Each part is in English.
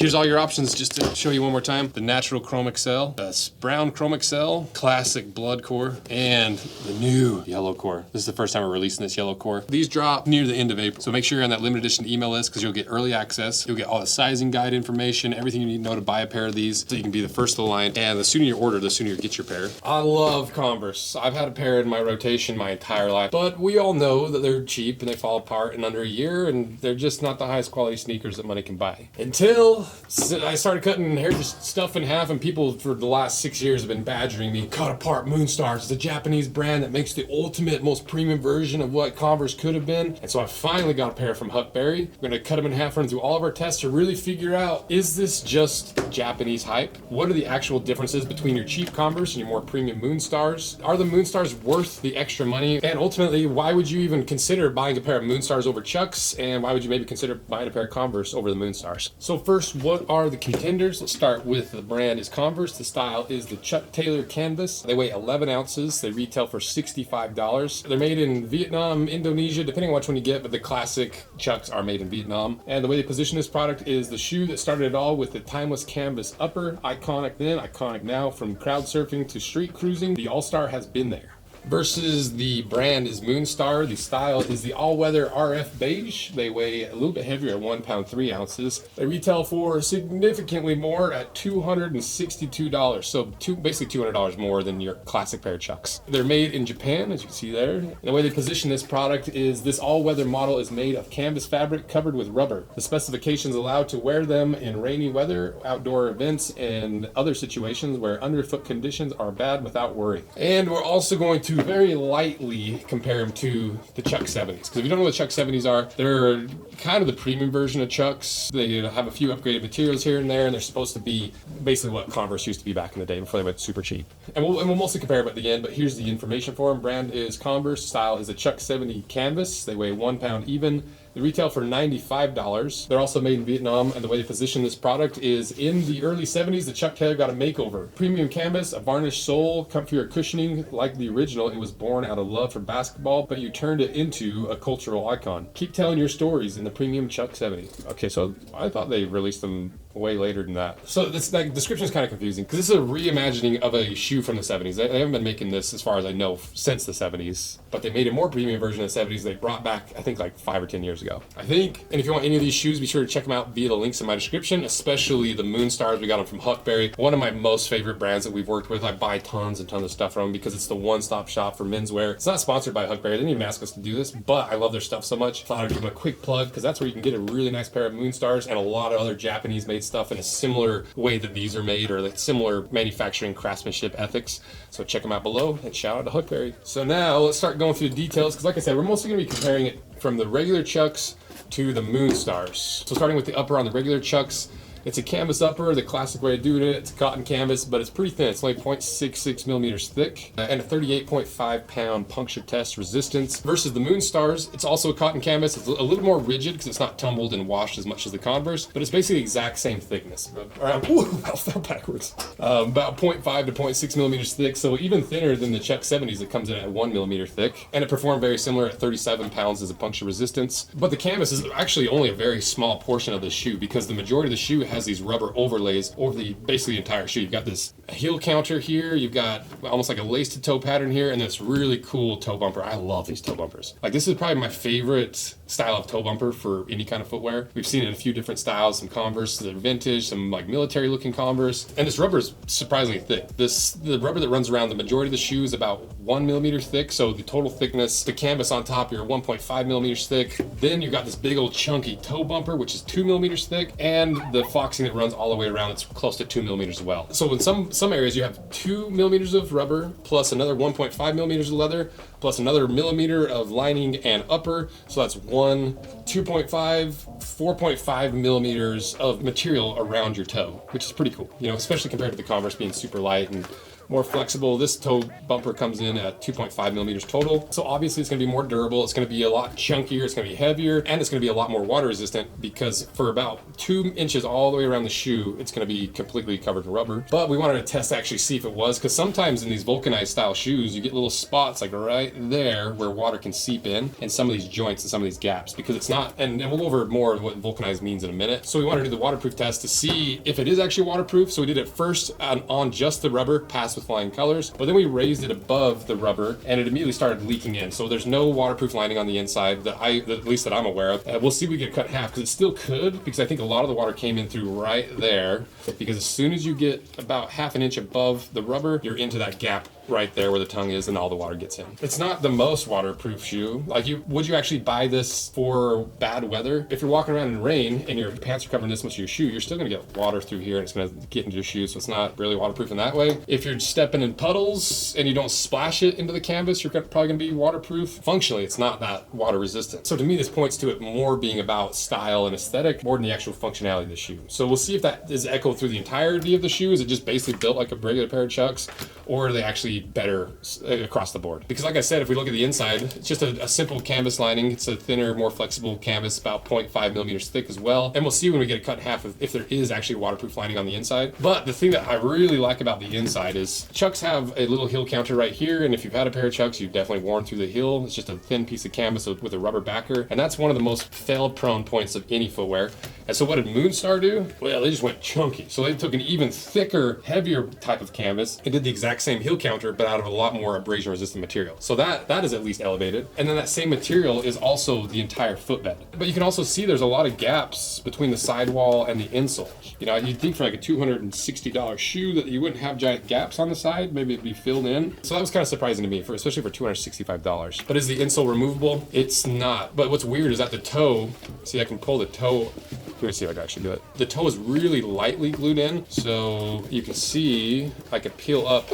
Here's all your options just to show you one more time. The natural chrome excel, the brown chrome excel, classic blood core, and the new yellow core. This is the first time we're releasing this yellow core. These drop near the end of April, so make sure you're on that limited edition email list because you'll get early access. You'll get all the sizing guide information, everything you need to know to buy a pair of these so you can be the first of the line. And the sooner you order, the sooner you get your pair. I love Converse. I've had a pair in my rotation my entire life, but we all know that they're cheap and they fall apart in under a year, and they're just not the highest quality sneakers that money can buy. Until I started cutting hair stuff in half, and people for the last 6 years have been badgering me. Cut apart Moonstars. It's a Japanese brand that makes the ultimate, most premium version of what Converse could have been. And so I finally got a pair from Huckberry. We're gonna cut them in half, run through all of our tests to really figure out, is this just Japanese hype? What are the actual differences between your cheap Converse and your more premium Moonstars? Are the Moonstars worth the extra money? And ultimately, why would you even consider buying a pair of Moonstars over Chucks? And why would you maybe consider buying a pair of Converse over the Moonstars? So first, what are the contenders? Let's start with the brand is Converse. The style is the Chuck Taylor Canvas. They weigh 11 ounces. They retail for $65. They're made in Vietnam, Indonesia, depending on which one you get, but the classic Chucks are made in Vietnam. And the way they position this product is the shoe that started it all with the timeless canvas upper. Iconic then, iconic now. From crowd surfing to street cruising, the All-Star has been there. Versus the brand is Moonstar. The style is the All-Weather RF Beige. They weigh a little bit heavier at 1 pound 3 ounces. They retail for significantly more at $262. So basically $200 more than your classic pair of Chucks. They're made in Japan, as you can see there. And the way they position this product is this all-weather model is made of canvas fabric covered with rubber. The specifications allow to wear them in rainy weather, outdoor events, and other situations where underfoot conditions are bad without worry. And we're also going to very lightly compare them to the Chuck 70s. Because if you don't know what Chuck 70s are, they're kind of the premium version of Chucks. They have a few upgraded materials here and there, and they're supposed to be basically what Converse used to be back in the day before they went super cheap. And we'll mostly compare them at the end, but here's the information for them. Brand is Converse. Style is a Chuck 70 Canvas. They weigh 1 pound even. They retail for $95. They're also made in Vietnam, and the way they position this product is in the early 70s, the Chuck Taylor got a makeover. Premium canvas, a varnished sole, comfier cushioning. Like the original, it was born out of love for basketball, but you turned it into a cultural icon. Keep telling your stories in the premium Chuck 70. Okay, so I thought they released them way later than that. So this description is kind of confusing because this is a reimagining of a shoe from the 70s. They haven't been making this, as far as I know, since the 70s, but they made a more premium version of the 70s they brought back, I think, like 5 or 10 years ago. I think, and if you want any of these shoes, be sure to check them out via the links in my description, especially the Moonstars. We got them from Huckberry, one of my most favorite brands that we've worked with. I buy tons and tons of stuff from them because it's the one-stop shop for menswear. It's not sponsored by Huckberry. They didn't even ask us to do this, but I love their stuff so much. Thought I'd give them a quick plug because that's where you can get a really nice pair of Moonstars and a lot of other Japanese-made stuff in a similar way that these are made, or like similar manufacturing craftsmanship ethics. So check them out below, and shout out to Huckberry. So now let's start going through the details because, like I said, we're mostly going to be comparing it from the regular Chucks to the Moonstars. So starting with the upper on the regular Chucks, it's a canvas upper, the classic way of doing it. It's a cotton canvas, but it's pretty thin. It's only 0.66 millimeters thick and a 38.5 pound puncture test resistance. Versus the Moonstars, it's also a cotton canvas. It's a little more rigid because it's not tumbled and washed as much as the Converse, but it's basically the exact same thickness. Around, I fell backwards. About 0.5 to 0.6 millimeters thick, so even thinner than the Chuck 70s that comes in at 1 millimeter thick. And it performed very similar at 37 pounds as a puncture resistance. But the canvas is actually only a very small portion of the shoe because the majority of the shoe has these rubber overlays over basically the entire shoe. You've got this heel counter here, you've got almost like a lace to toe pattern here, and this really cool toe bumper. I love these toe bumpers. Like, this is probably my favorite style of toe bumper for any kind of footwear. We've seen it in a few different styles, some Converse, they're vintage, some like military looking Converse, and this rubber is surprisingly thick. The rubber that runs around the majority of the shoe is about 1 millimeter thick, so the total thickness, the canvas on top, you're 1.5 millimeters thick. Then you've got this big old chunky toe bumper, which is 2 millimeters thick, and the foxing that runs all the way around, it's close to 2 millimeters as well. So in some areas you have 2 millimeters of rubber plus another 1.5 millimeters of leather plus another millimeter of lining and upper, so that's 2.5, 4.5 millimeters of material around your toe, which is pretty cool, you know, especially compared to the Converse being super light and more flexible. This toe bumper comes in at 2.5 millimeters total. So obviously it's gonna be more durable. It's gonna be a lot chunkier. It's gonna be heavier, and it's gonna be a lot more water resistant because for about 2 inches all the way around the shoe, it's gonna be completely covered in rubber. But we wanted to test to actually see if it was, because sometimes in these vulcanized style shoes, you get little spots like right there where water can seep in some of these joints and some of these gaps, because it's not, and we'll go over more of what vulcanized means in a minute. So we wanted to do the waterproof test to see if it is actually waterproof. So we did it first on just the rubber, passed with flying colors, but then we raised it above the rubber and it immediately started leaking in. So there's no waterproof lining on the inside that at least that I'm aware of. We'll see if we get cut in half, because it still could, because I think a lot of the water came in through right there, because as soon as you get about half an inch above the rubber, you're into that gap right there where the tongue is and all the water gets in. It's not the most waterproof shoe. Like, would you actually buy this for bad weather? If you're walking around in rain and your pants are covering this much of your shoe, you're still gonna get water through here and it's gonna get into your shoe, so it's not really waterproof in that way. If you're stepping in puddles and you don't splash it into the canvas, you're probably gonna be waterproof. Functionally, it's not that water resistant. So to me, this points to it more being about style and aesthetic more than the actual functionality of the shoe. So we'll see if that is echoed through the entirety of the shoe. Is it just basically built like a regular pair of Chucks, or are they actually better across the board? Because like I said, if we look at the inside, it's just a simple canvas lining. It's a thinner, more flexible canvas, about 0.5 millimeters thick as well. And we'll see when we get it cut in half if there is actually a waterproof lining on the inside. But the thing that I really like about the inside is Chucks have a little heel counter right here. And if you've had a pair of Chucks, you've definitely worn through the heel. It's just a thin piece of canvas with a rubber backer. And that's one of the most fail-prone points of any footwear. And so what did Moonstar do? Well, they just went chunky. So they took an even thicker, heavier type of canvas and did the exact same heel counter, but out of a lot more abrasion resistant material. So that is at least elevated. And then that same material is also the entire footbed. But you can also see there's a lot of gaps between the sidewall and the insole. You know, you'd think for like a $260 shoe that you wouldn't have giant gaps on the side, maybe it'd be filled in. So that was kind of surprising to me, especially for $265. But is the insole removable? It's not. But what's weird is that the toe, see, I can pull the toe. Let me see if I can actually do it. The toe is really lightly glued in, so you can see I could peel up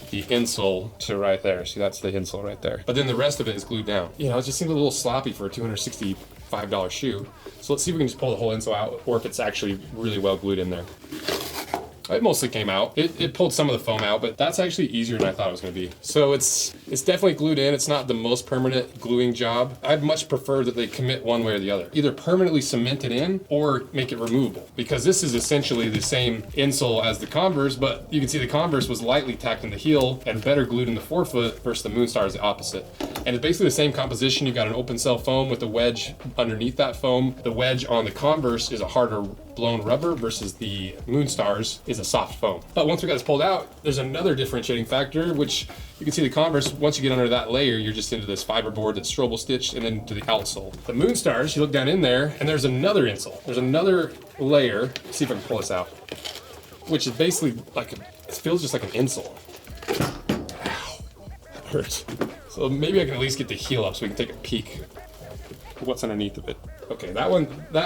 the insole to right there. See, that's the insole right there. But then the rest of it is glued down. You know, it just seems a little sloppy for a $265 shoe. So let's see if we can just pull the whole insole out, or if it's actually really well glued in there. It mostly came out. It pulled some of the foam out, but that's actually easier than I thought it was going to be. So it's definitely glued in. It's not the most permanent gluing job. I'd much prefer that they commit one way or the other. Either permanently cement it in or make it removable, because this is essentially the same insole as the Converse, but you can see the Converse was lightly tacked in the heel and better glued in the forefoot versus the Moonstar is the opposite. And it's basically the same composition. You've got an open cell foam with a wedge underneath that foam. The wedge on the Converse is a harder blown rubber versus the Moonstars is a soft foam. But once we got this pulled out, there's another differentiating factor, which you can see the Converse, once you get under that layer, you're just into this fiberboard that's stroble stitched and then to the outsole. The Moonstars, you look down in there and there's another insole. There's another layer. Let's see if I can pull this out, which is basically like, it feels just like an insole. Ow, that hurts. So maybe I can at least get the heel up so we can take a peek at what's underneath of it. Okay, that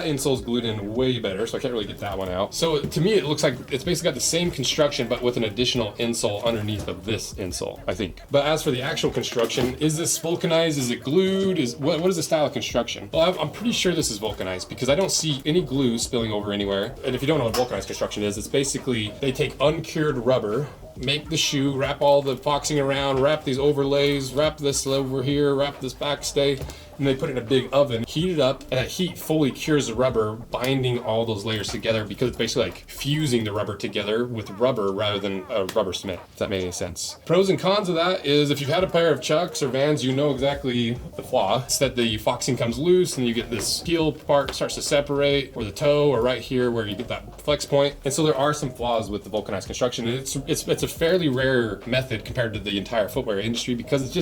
insole's glued in way better, so I can't really get that one out. So to me, it looks like it's basically got the same construction, but with an additional insole underneath of this insole, I think. But as for the actual construction, is this vulcanized? Is it glued? What is the style of construction? Well, I'm pretty sure this is vulcanized because I don't see any glue spilling over anywhere. And if you don't know what vulcanized construction is, it's basically they take uncured rubber, make the shoe, wrap all the foxing around, wrap these overlays, wrap this over here, wrap this backstay, and they put it in a big oven, heat it up, and that heat fully cures the rubber, binding all those layers together, because it's basically like fusing the rubber together with rubber rather than a rubber cement, if that made any sense. Pros and cons of that is if you've had a pair of Chucks or Vans, you know exactly the flaw. It's that the foxing comes loose and you get this heel part starts to separate, or the toe, or right here where you get that flex point. And so there are some flaws with the vulcanized construction, and it's a fairly rare method compared to the entire footwear industry, because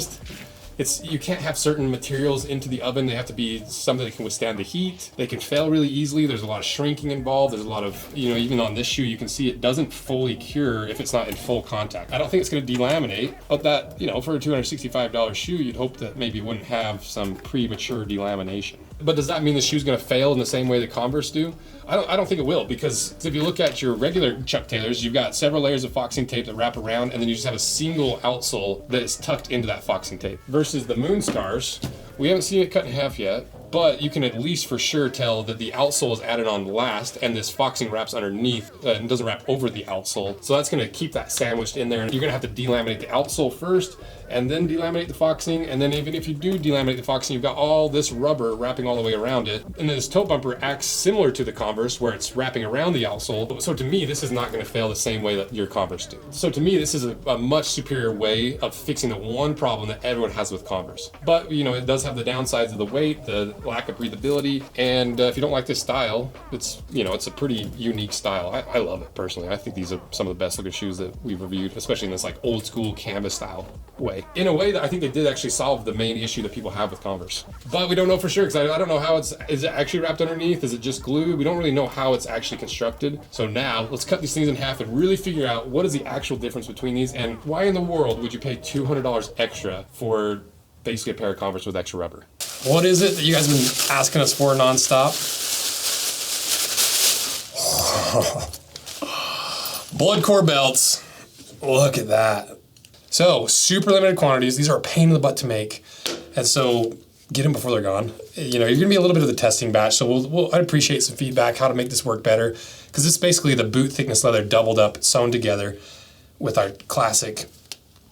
you can't have certain materials into the oven. They have to be something that can withstand the heat. They can fail really easily. There's a lot of shrinking involved. There's a lot of, even on this shoe, you can see it doesn't fully cure if it's not in full contact. I don't think it's going to delaminate, but that, for a $265 shoe, you'd hope that maybe it wouldn't have some premature delamination. But does that mean the shoe's going to fail in the same way the Converse do? I don't think it will, because if you look at your regular Chuck Taylors, you've got several layers of foxing tape that wrap around, and then you just have a single outsole that is tucked into that foxing tape. Versus the Moonstars, we haven't seen it cut in half yet. but you can at least for sure tell that the outsole is added on last and this foxing wraps underneath and doesn't wrap over the outsole. So that's gonna keep that sandwiched in there. And you're gonna have to delaminate the outsole first and then delaminate the foxing. And then even if you do delaminate the foxing, you've got all this rubber wrapping all the way around it. And this toe bumper acts similar to the Converse where it's wrapping around the outsole. So to me, this is not gonna fail the same way that your Converse do. So to me, this is a much superior way of fixing the one problem that everyone has with Converse. But you know, it does have the downsides of the weight, the lack of breathability, and if you don't like this style, it's, you know, it's a pretty unique style. I love it personally. I think these are some of the best looking shoes that we've reviewed, especially in this like old school canvas style way. In a way that I think they did actually solve the main issue that people have with Converse. But we don't know for sure, because I don't know how is it actually wrapped underneath? Is it just glue? We don't really know how it's actually constructed. So now let's cut these things in half and really figure out what is the actual difference between these, and why in the world would you pay $200 extra for basically a pair of Converse with extra rubber. What is it that you guys have been asking us for nonstop? Blood core belts. Look at that. So super limited quantities. These are a pain in the butt to make. And so get them before they're gone. You know, you're gonna be a little bit of the testing batch. So I'd appreciate some feedback, how to make this work better. Because this is basically the boot thickness leather doubled up, sewn together with our classic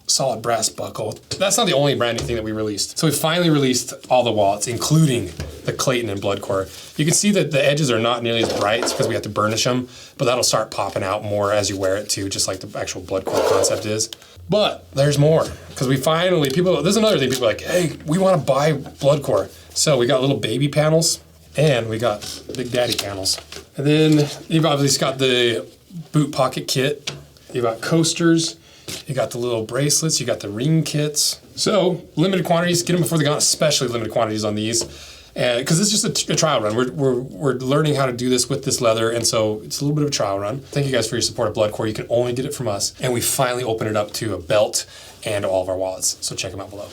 solid brass buckle. That's not the only brand new thing that we released. So we finally released all the wallets, including the Clayton and Bloodcore. You can see that the edges are not nearly as bright because we have to burnish them, but that'll start popping out more as you wear it too, just like the actual Bloodcore concept is. But there's more, because we finally, there's another thing, people are like, hey, we want to buy Bloodcore. So we got little baby panels and we got big daddy panels. And then you've obviously got the boot pocket kit. You've got coasters. You got the little bracelets, you got the ring kits. So limited quantities, get them before they're gone, especially limited quantities on these. And because it's just a trial run. We're learning how to do this with this leather, and so it's a little bit of a trial run. Thank you guys for your support of Bloodcore. You can only get it from us. And we finally opened it up to a belt and all of our wallets. So check them out below.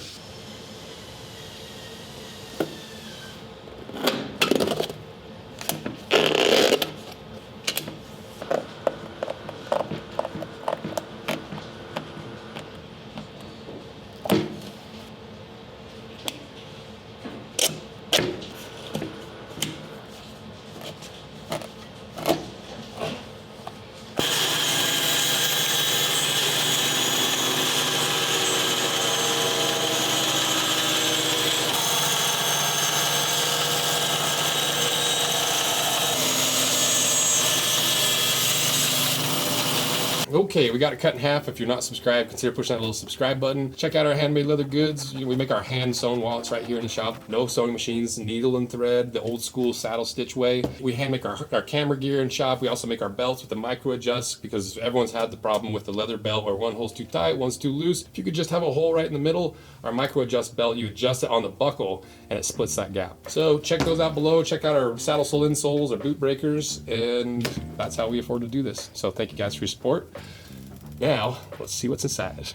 Okay, we got it cut in half. If you're not subscribed, consider pushing that little subscribe button. Check out our handmade leather goods. We make our hand sewn wallets right here in the shop. No sewing machines, needle and thread, the old school saddle stitch way. We hand make our camera gear in shop. We also make our belts with the micro adjust, because everyone's had the problem with the leather belt where one hole's too tight, one's too loose. If you could just have a hole right in the middle, our micro adjust belt, you adjust it on the buckle and it splits that gap. So check those out below. Check out our saddle sole insoles, our boot breakers, and that's how we afford to do this. So thank you guys for your support. Now, let's see what's inside.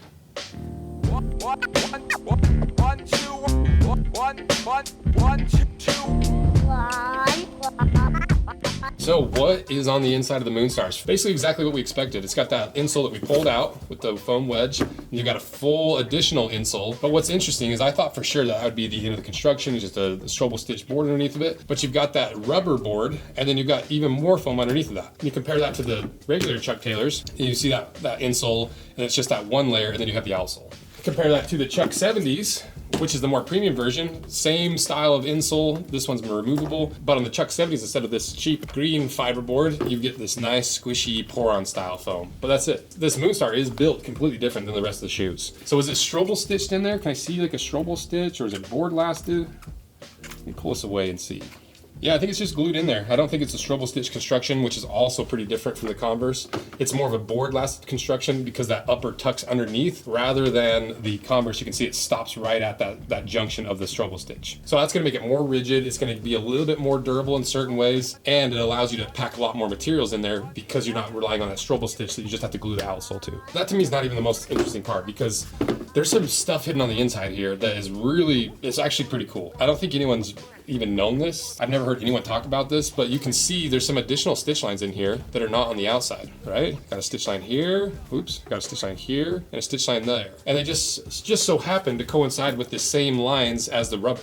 So what is on the inside of the Moonstars? Basically exactly what we expected. It's got that insole that we pulled out with the foam wedge. You got a full additional insole. But what's interesting is I thought for sure that would be the end of the construction, just a strobel stitch board underneath of it. But you've got that rubber board, and then you've got even more foam underneath of that. And you compare that to the regular Chuck Taylors, and you see that insole, and it's just that one layer, and then you have the outsole. Compare that to the Chuck 70s, which is the more premium version. Same style of insole. This one's more removable, but on the Chuck 70s, instead of this cheap green fiberboard, you get this nice squishy pour-on style foam. But that's it. This Moonstar is built completely different than the rest of the shoes. So is it strobel stitched in there? Can I see like a strobel stitch, or is it board lasted? Let me pull this away and see. Yeah, I think it's just glued in there. I don't think it's a strobel stitch construction, which is also pretty different from the Converse. It's more of a board lasted construction because that upper tucks underneath, rather than the Converse. You can see it stops right at that junction of the strobel stitch. So that's gonna make it more rigid. It's gonna be a little bit more durable in certain ways, and it allows you to pack a lot more materials in there because you're not relying on that strobel stitch that you just have to glue the outsole to. That to me is not even the most interesting part, because there's some stuff hidden on the inside here that is really, it's actually pretty cool. I don't think anyone's even known this. I've never heard anyone talk about this, but you can see there's some additional stitch lines in here that are not on the outside, right? Got a stitch line here, oops, got a stitch line here, and a stitch line there. And they just so happen to coincide with the same lines as the rubber,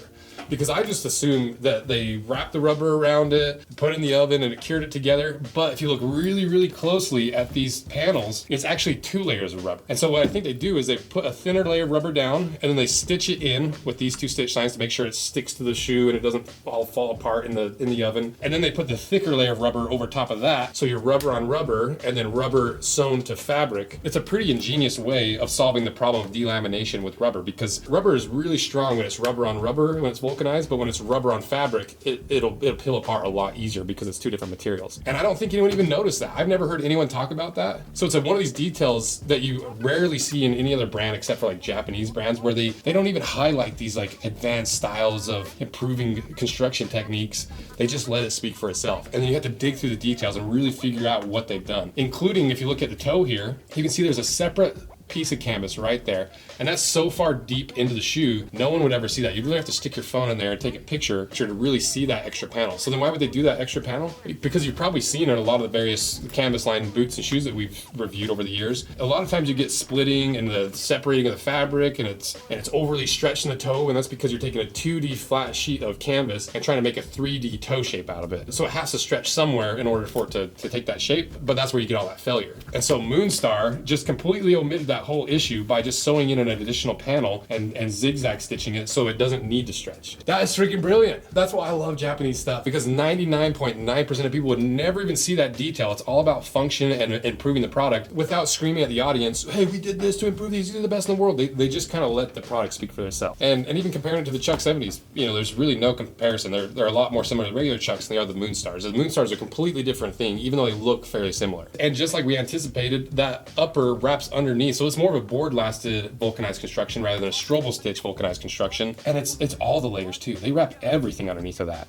because I just assumed that they wrapped the rubber around it, put it in the oven, and it cured it together. But if you look really, really closely at these panels, it's actually 2 layers of rubber. And so what I think they do is they put a thinner layer of rubber down, and then they stitch it in with these 2 stitch lines to make sure it sticks to the shoe and it doesn't all fall apart in the oven. And then they put the thicker layer of rubber over top of that, so you're rubber on rubber and then rubber sewn to fabric. It's a pretty ingenious way of solving the problem of delamination with rubber, because rubber is really strong when it's rubber on rubber when it's vulcanized, but when it's rubber on fabric, it'll peel apart a lot easier because it's 2 different materials. And I don't think anyone even noticed that. I've never heard anyone talk about that. So it's one of these details that you rarely see in any other brand except for like Japanese brands, where they don't even highlight these like advanced styles of improving construction techniques. They just let it speak for itself. And then you have to dig through the details and really figure out what they've done. Including, if you look at the toe here, you can see there's a separate piece of canvas right there, and that's so far deep into the shoe, no one would ever see that. You really have to stick your phone in there and take a picture to really see that extra panel. So then why would they do that extra panel? Because you've probably seen in a lot of the various canvas line boots and shoes that we've reviewed over the years, a lot of times you get splitting and the separating of the fabric, and it's overly stretched in the toe, and that's because you're taking a 2D flat sheet of canvas and trying to make a 3D toe shape out of it. So it has to stretch somewhere in order for it to take that shape, but that's where you get all that failure. And so Moonstar just completely omitted that whole issue by just sewing in an additional panel and zigzag stitching it so it doesn't need to stretch. That is freaking brilliant. That's why I love Japanese stuff, because 99.9% of people would never even see that detail. It's all about function and improving the product without screaming at the audience, hey, we did this to improve these are the best in the world. They just kind of let the product speak for themselves. And even comparing it to the Chuck 70s, there's really no comparison. They're a lot more similar to regular Chucks than they are the Moonstars. The Moonstars are a completely different thing, even though they look fairly similar. And just like we anticipated, that upper wraps underneath, so it's more of a board lasted vulcanized construction rather than a Strobel stitch vulcanized construction. And it's all the layers too. They wrap everything underneath of that.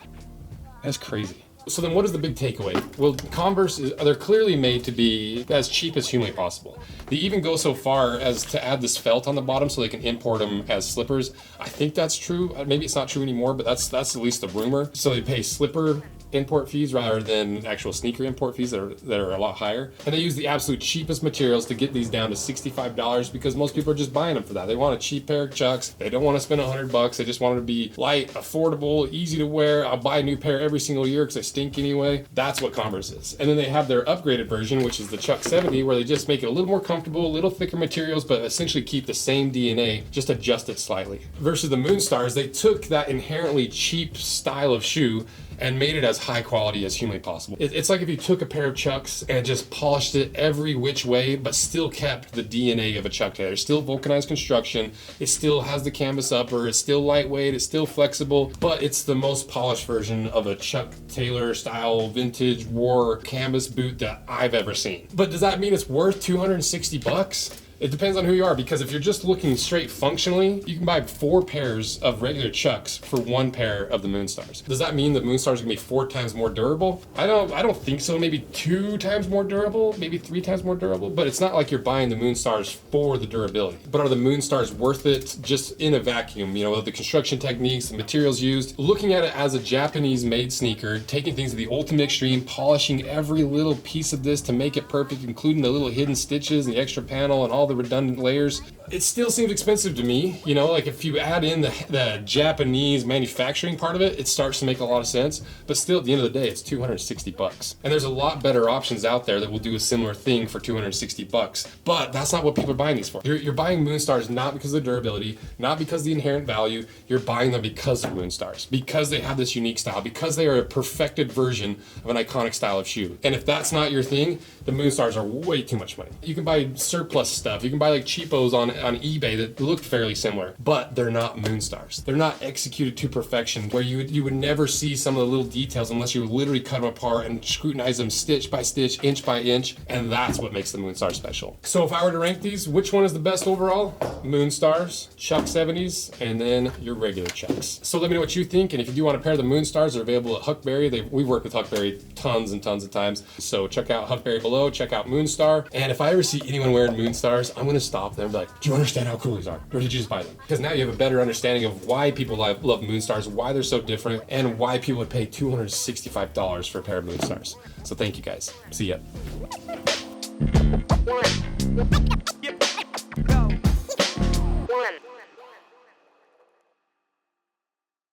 That's crazy. So then what is the big takeaway? Well, Converse, they're clearly made to be as cheap as humanly possible. They even go so far as to add this felt on the bottom so they can import them as slippers. I think that's true. Maybe it's not true anymore, but that's at least the rumor. So they pay slipper import fees rather than actual sneaker import fees that are a lot higher. And they use the absolute cheapest materials to get these down to $65 because most people are just buying them for that. They want a cheap pair of Chucks. They don't want to spend $100. They just want them to be light, affordable, easy to wear. I'll buy a new pair every single year because they stink anyway. That's what Converse is. And then they have their upgraded version, which is the Chuck 70, where they just make it a little more comfortable, a little thicker materials, but essentially keep the same DNA, just adjust it slightly. Versus the Moonstars, they took that inherently cheap style of shoe and made it as high quality as humanly possible. It's like if you took a pair of Chucks and just polished it every which way, but still kept the DNA of a Chuck Taylor. Still vulcanized construction, it still has the canvas upper, it's still lightweight, it's still flexible, but it's the most polished version of a Chuck Taylor style vintage war canvas boot that I've ever seen. But does that mean it's worth $260? It depends on who you are, because if you're just looking straight functionally, you can buy 4 pairs of regular Chucks for 1 pair of the Moonstars. Does that mean that Moonstars are gonna be 4 times more durable? I don't think so. Maybe 2 times more durable, maybe 3 times more durable, but it's not like you're buying the Moonstars for the durability. But are the Moonstars worth it just in a vacuum? The construction techniques, the materials used, looking at it as a Japanese made sneaker, taking things to the ultimate extreme, polishing every little piece of this to make it perfect, including the little hidden stitches and the extra panel and all the redundant layers. It still seems expensive to me. Like if you add in the Japanese manufacturing part of it, it starts to make a lot of sense. But still, at the end of the day, it's $260. And there's a lot better options out there that will do a similar thing for $260. But that's not what people are buying these for. You're buying Moonstars not because of the durability, not because of the inherent value. You're buying them because of Moonstars, because they have this unique style, because they are a perfected version of an iconic style of shoe. And if that's not your thing, the Moonstars are way too much money. You can buy surplus stuff. You can buy like cheapos on eBay that look fairly similar, but they're not Moonstars. They're not executed to perfection, where you would never see some of the little details unless you literally cut them apart and scrutinize them stitch by stitch, inch by inch, and that's what makes the Moonstar special. So if I were to rank these, which one is the best overall? Moonstars, Chuck 70s, and then your regular Chucks. So let me know what you think, and if you do want a pair of the Moonstars, they're available at Huckberry. We've worked with Huckberry tons and tons of times, so check out Huckberry below, check out Moonstar, and if I ever see anyone wearing Moonstars, I'm gonna stop them and be like, do you understand how cool these are? Or did you just buy them? Because now you have a better understanding of why people love Moonstars, why they're so different, and why people would pay $265 for a pair of Moonstars. So thank you guys. See ya.